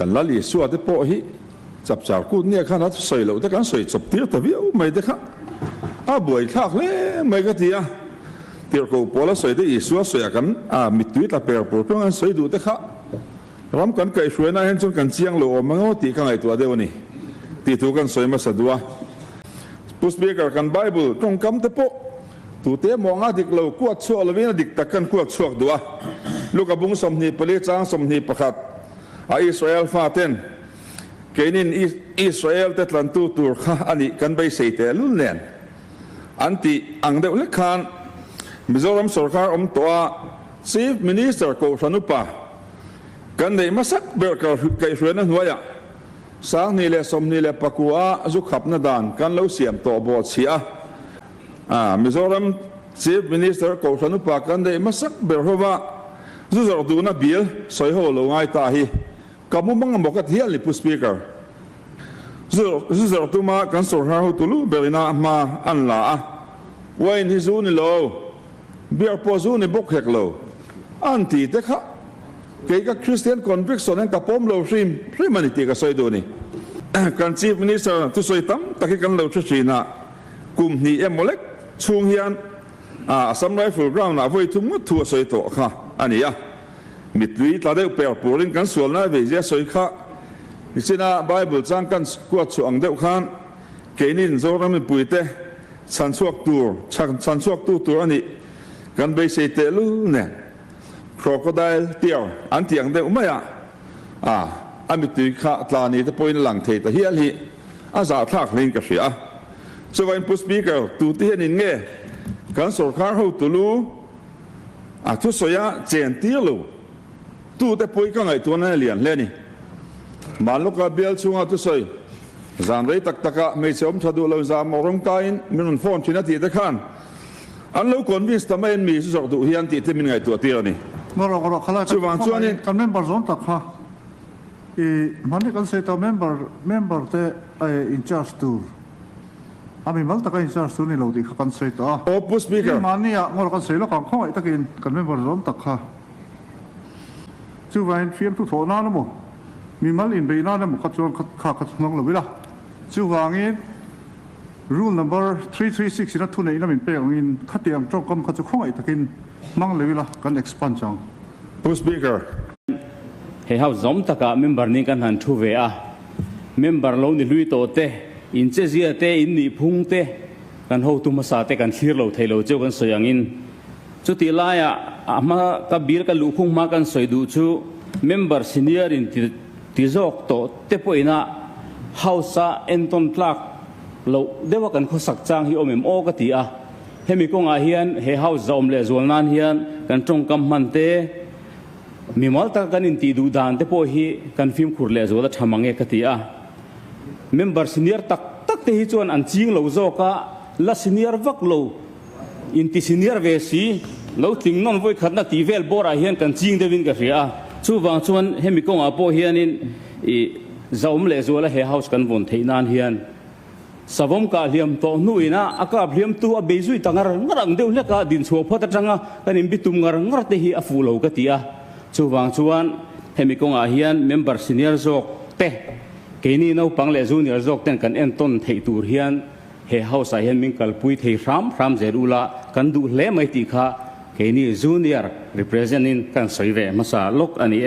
kan lali suwa te po hi chap char ku ne khan at soi lo te kan soi chop tir ta viu mai te kha a boi khak le mai ka tia tir ko pola soi te isua soi kan a mitui ta per por tong an soi du te kha ram kan kai suena hen chun kan chiang lo mango ti ka ngai tua de ni ti tu kan soi ma sadua pu speaker kan bible tong kam te po tu te monga dik lo kuat chu lo vina dik takan kuat chuak dua luka bung som ni pali chang som ni pakhat a Israel faten kenin Israel te tlan tu tur kha ani kan bai seite lun len anti ang de le khan Mizoram sarkar toa chief minister ko sanupa kan nei masak ber ka kai suena huaya sang ni le som ni le pakua zu khapna dan kan lo siam to bo chia Mizoram chief minister ko sanupa kan nei masak ber hova zu zor du na bil soi ho lo ngai ta hi kamu mang mokat hial ni pu speaker zu zor tu ma kan sor ha hu tulu berina ma an la wain hi zu ni lo biar po zu ni bok hek lo anti te kha ke ka Christian conviction en ka pom lo rim primanity ka soi do ni kan chief minister tu soi tam taki kan lo china kum ni emolek chung hian some rifle ground na voi thum thu soi to kha ania mitui ta de per porin kan sual na ve je soi kha isina bible chang kan kuat chu ang deuh khan kenin zoram puite chan chuak tur ani kan be se te lu ne crocodile tiar an tiang deuh maya amitui kha tlani te point lang the ta hial hi za thak ling ka ria so vain pu speaker tu ti hian in nge kan sarkar ho tulu thu soya chen ti lo tu te poi ka ngai tu na lian le ni maluka bial chunga tu soi zan rei tak taka me chom thadu lo za morong kain minun phone china ti te khan an lo convince ta main mi su du hian ti te min ngai tu ti ni ngoro khala chuan ni kan member zon tak kha mani kan se ta member te in charge tu ami mal taka in charge tu ni lo di kan se ta pu speaker mani ngoro kan se lo kan khoi takin kan member zon tak kha chu vain fiam tu thona na mo mi mal in beina na mo kha chuan kha ngong lo bila chu wangin rule number 336 ina thune ina min pe in khatiang chok kam kha chu khoi takin mang le bila kan expand chang pu speaker he hau zom taka member ni kan han thu ve member lo ni lui to te in che zia te in ni phung te kan ho tu ma sa te kan thir lo thailo chu kan soyang in chu ti la ya ama ka bir ka lu khung ma kan soi du chu member senior in ti jok to te poina hausa enton hlak lo dewa kan kho sak chang hi omem o ka ti hemi ko nga hian he house zom le zolnan hian kan tong kam man te mi mal ta kan in ti du dan te po hi kan film khur le zola thamange ka ti member senior tak te hi chuan an ching lo zo ka la senior vak lo in ti senior ve si lo ting non voi khatna ti vel bora hian kan ching de win ka ria chu wang chuan hemi ko nga po hian in zom le zola he house kan bon theinan hian savom ka liam to nuina aka liam tu a bezui tangar ngarang deu leka din chho phota tanga kanin bitum ngar te hi afu lo ka tia chuwang chuan hemi konga hian member senior jok te keini no pangle junior jok ten kan enton thei tur hian he house a hian min kalpui thei ram zerula kan du hle mai ti kha keini junior representing kan soive masa lok ani